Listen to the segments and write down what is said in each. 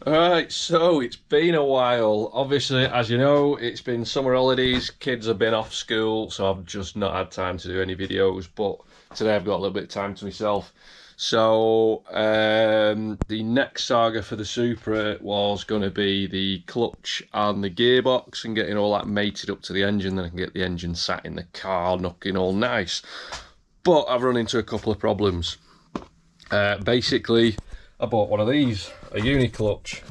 Alright, so it's been a while. Obviously, as you know, it's been summer holidays, kids have been off school, so I've just not had time to do any videos, but today I've got a little bit of time to myself. So, the next saga for the Supra was going to be the clutch and the gearbox and getting all that mated up to the engine, then I can get the engine sat in the car, looking all nice. But I've run into a couple of problems. Basically, I bought one of these, a uni-clutch.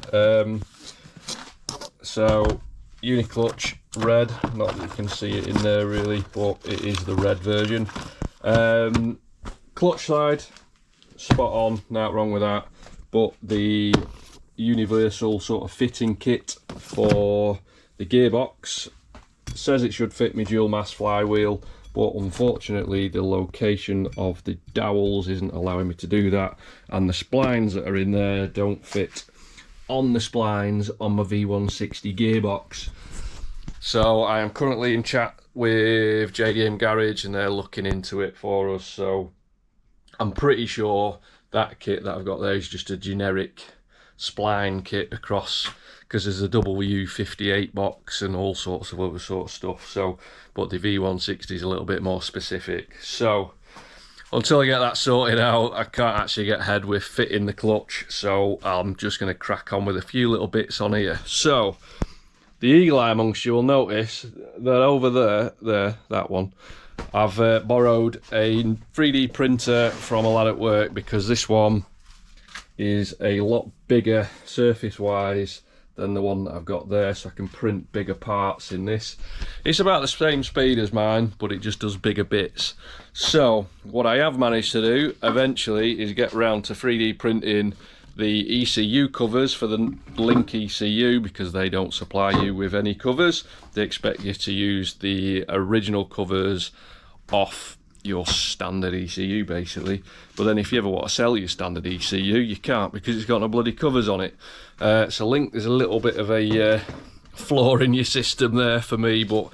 So, uni-clutch red, not that you can see it in there really, but it is the red version. Clutch side, spot on, nothing wrong with that. But the universal sort of fitting kit for the gearbox says it should fit my dual mass flywheel, but unfortunately the location of the dowels isn't allowing me to do that, and the splines that are in there don't fit on the splines on my V160 gearbox. So I am currently in chat with JDM Garage and they're looking into it for us, so I'm pretty sure that kit that I've got there is just a generic spline kit across, because there's a W58 box and all sorts of other sort of stuff. So, but the V160 is a little bit more specific. So, until I get that sorted out, I can't actually get ahead with fitting the clutch. So, I'm just going to crack on with a few little bits on here. So, the eagle eye amongst you will notice that over there, that one, I've borrowed a 3D printer from a lad at work, because this one is a lot bigger surface wise than the one that I've got there, so I can print bigger parts in this. It's about the same speed as mine, but it just does bigger bits. So what I have managed to do eventually is get round to 3D printing the ECU covers for the Link ECU, because they don't supply you with any covers. They expect you to use the original covers off your standard ECU basically, but then if you ever want to sell your standard ECU you can't, because it's got no bloody covers on it. So Link, there's a little bit of a flaw in your system there for me, but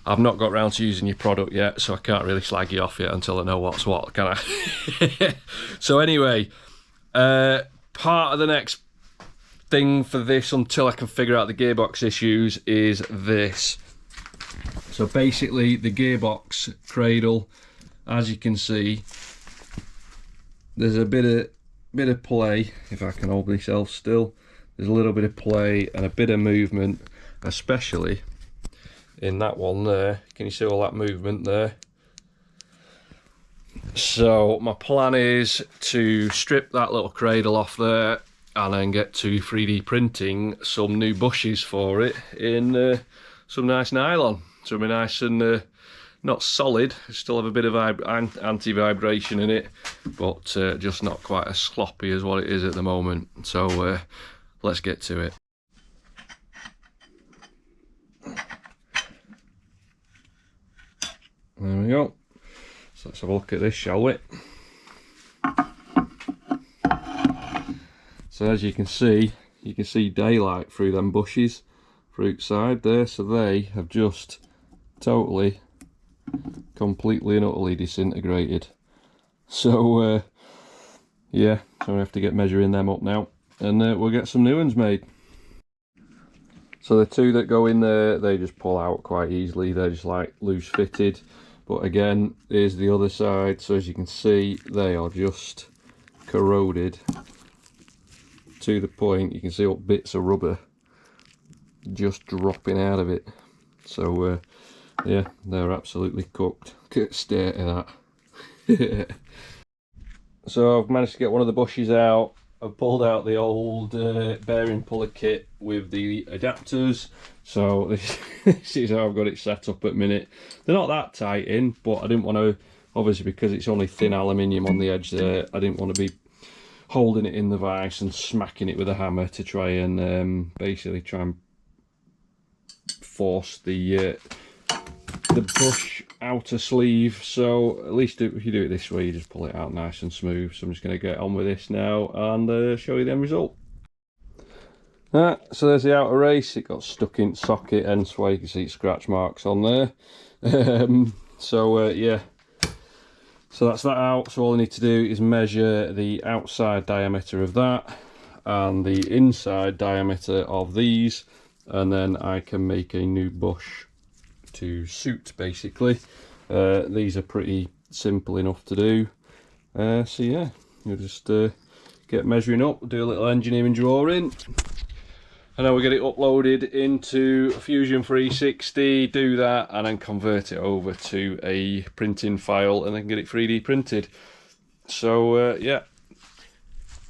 I've not got round to using your product yet, so I can't really slag you off yet until I know what's what, can I? So anyway, part of the next thing for this, until I can figure out the gearbox issues, is this. So basically the gearbox cradle, as you can see, there's a bit of play. If I can hold myself still, there's a little bit of play and a bit of movement, especially in that one there. Can you see all that movement there? So my plan is to strip that little cradle off there and then get to 3D printing some new bushes for it in some nice nylon. So it'll be nice and not solid, still have a bit of anti-vibration in it, but just not quite as sloppy as what it is at the moment. So let's get to it. There we go. So let's have a look at this, shall we? So as you can see daylight through them bushes, fruit side there, so they have just totally, completely and utterly disintegrated. So yeah, so we have to get measuring them up now, and we'll get some new ones made. So the two that go in there, they just pull out quite easily, they're just like loose fitted. But again, here's the other side, so as you can see, they are just corroded to the point you can see what bits of rubber just dropping out of it. So yeah, they're absolutely cooked. Look at the state of that. So I've managed to get one of the bushes out. I've pulled out the old bearing puller kit with the adapters. So this is how I've got it set up at the minute. They're not that tight in, but I didn't want to, obviously because it's only thin aluminium on the edge there, I didn't want to be holding it in the vise and smacking it with a hammer to try and basically try and force the bush outer sleeve. So at least if you do it this way, you just pull it out nice and smooth. So I'm just going to get on with this now and show you the end result. So there's the outer race. It got stuck in socket, hence why you can see scratch marks on there. Yeah, so that's that out. So all I need to do is measure the outside diameter of that, and the inside diameter of these, and then I can make a new bush to suit basically. These are pretty simple enough to do. So yeah, you'll just get measuring up, do a little engineering drawing, and then we'll get it uploaded into Fusion 360, do that, and then convert it over to a printing file and then get it 3D printed. So yeah,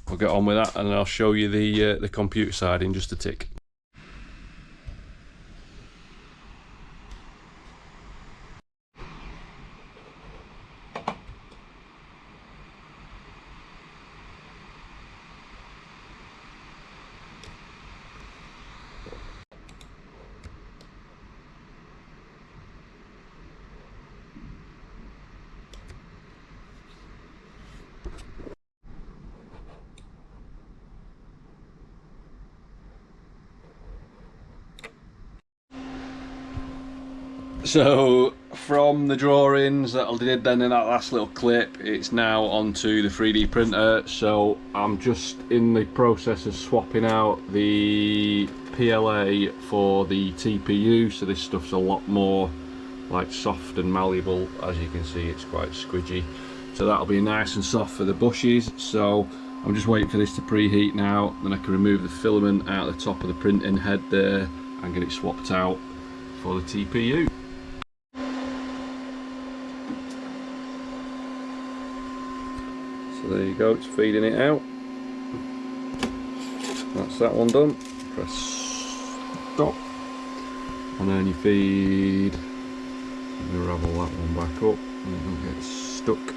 we'll get on with that, and then I'll show you the computer side in just a tick. So from the drawings that I did then in that last little clip, it's now onto the 3D printer. So I'm just in the process of swapping out the PLA for the TPU. So this stuff's a lot more like soft and malleable. As you can see, it's quite squidgy. So that'll be nice and soft for the bushes. So I'm just waiting for this to preheat now. Then I can remove the filament out of the top of the printing head there and get it swapped out for the TPU. So there you go, it's feeding it out. That's that one done. Press stop, and then you feed. Let me ravel that one back up and it don't get stuck.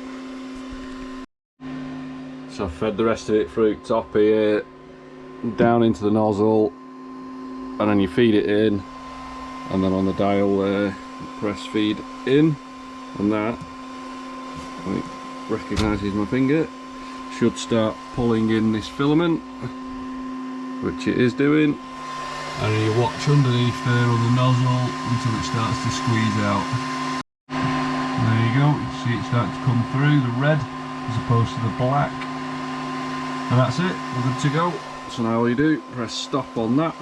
So I've fed the rest of it through top here, down into the nozzle, and then you feed it in, and then on the dial there, press feed in, and that, when it recognises my finger, should start pulling in this filament, which it is doing. And then you watch underneath there on the nozzle until it starts to squeeze out. And there you go, you see it start to come through, the red as opposed to the black. And that's it, we're good to go. So now all you do, press stop on that.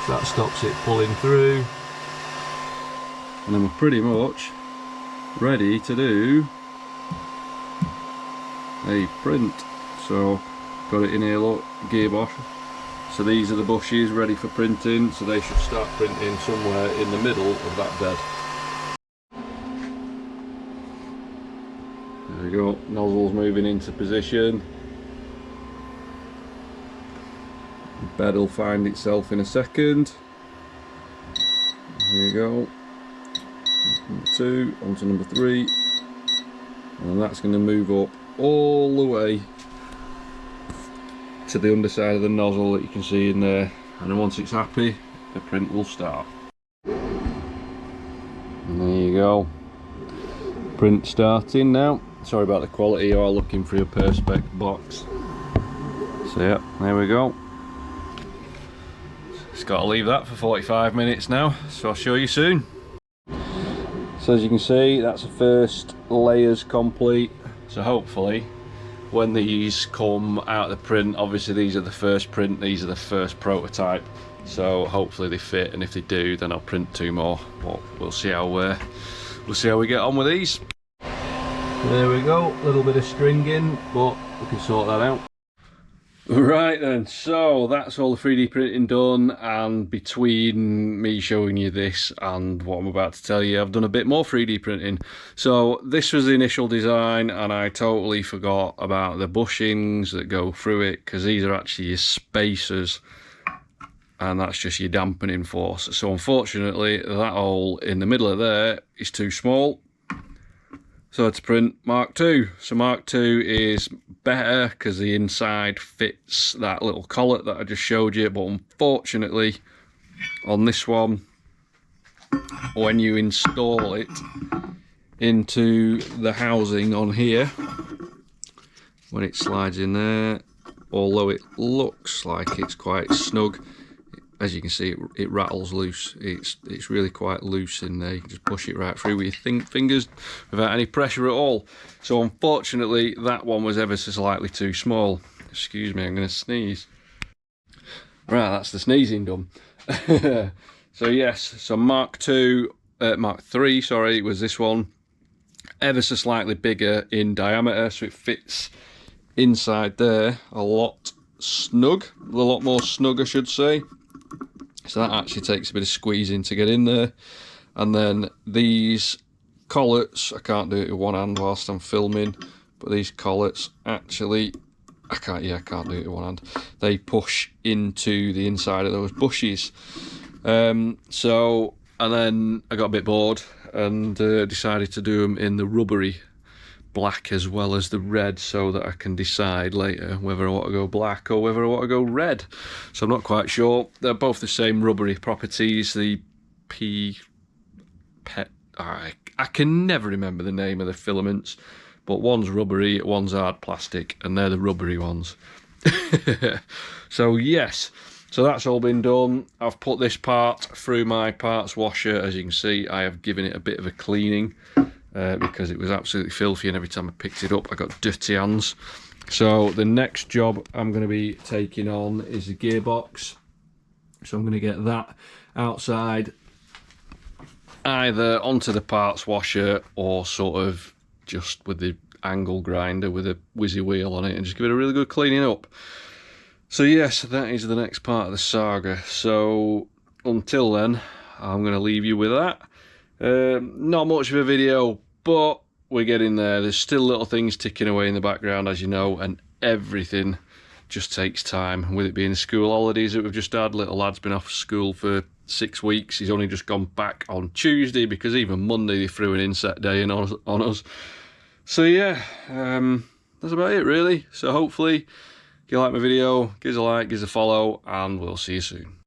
So that stops it pulling through. And then we're pretty much ready to do a print. So got it in here, look, gearbox. So these are the bushes ready for printing, so they should start printing somewhere in the middle of that bed. There we go, nozzle's moving into position. The bed will find itself in a second. There you go. Number 2 onto number 3, and that's going to move up all the way to the underside of the nozzle that you can see in there, and then once it's happy, the print will start. And there you go, print starting now. Sorry about the quality, you are looking for your perspex box. So yeah, there we go. It's got to leave that for 45 minutes now, so I'll show you soon. So as you can see, that's the first layers complete. So hopefully when these come out of the print, obviously these are the first print, these are the first prototype, so hopefully they fit, and if they do then I'll print 2 more, but we'll see how we get on with these. There we go, a little bit of stringing, but we can sort that out. Right then, so that's all the 3D printing done, and between me showing you this and what I'm about to tell you, I've done a bit more 3D printing. So this was the initial design, and I totally forgot about the bushings that go through it, because these are actually your spacers, and that's just your dampening force. So unfortunately, that hole in the middle of there is too small. So to print Mark II. So Mark II is better because the inside fits that little collet that I just showed you, but unfortunately on this one, when you install it into the housing on here, when it slides in there, although it looks like it's quite snug, as you can see, it rattles loose. It's really quite loose in there. You can just push it right through with your fingers without any pressure at all. So unfortunately, that one was ever so slightly too small. Excuse me, I'm going to sneeze. Right, that's the sneezing done. So yes, so Mark III, sorry, was this one. Ever so slightly bigger in diameter, so it fits inside there a lot more snug, I should say. So that actually takes a bit of squeezing to get in there. And then these collets, I can't do it with one hand whilst I'm filming, but these collets actually, I can't do it with one hand. They push into the inside of those bushes. And then I got a bit bored and decided to do them in the rubbery black as well as the red, so that I can decide later whether I want to go black or whether I want to go red. So I'm not quite sure. They're both the same rubbery properties. The I can never remember the name of the filaments, but one's rubbery, one's hard plastic, and they're the rubbery ones. So yes, so that's all been done. I've put this part through my parts washer. As you can see, I have given it a bit of a cleaning because it was absolutely filthy, and every time I picked it up I got dirty hands. So the next job I'm going to be taking on is the gearbox. So I'm going to get that outside, either onto the parts washer or sort of just with the angle grinder with a whizzy wheel on it, and just give it a really good cleaning up. So yes, that is the next part of the saga. So until then, I'm going to leave you with that. Not much of a video, but we're getting there. There's still little things ticking away in the background, as you know, and everything just takes time. With it being the school holidays that we've just had, little lad's been off school for 6 weeks. He's only just gone back on Tuesday, because even Monday they threw an inset day in on us. So yeah, that's about it really. So hopefully, if you like my video, give us a like, give us a follow, and we'll see you soon.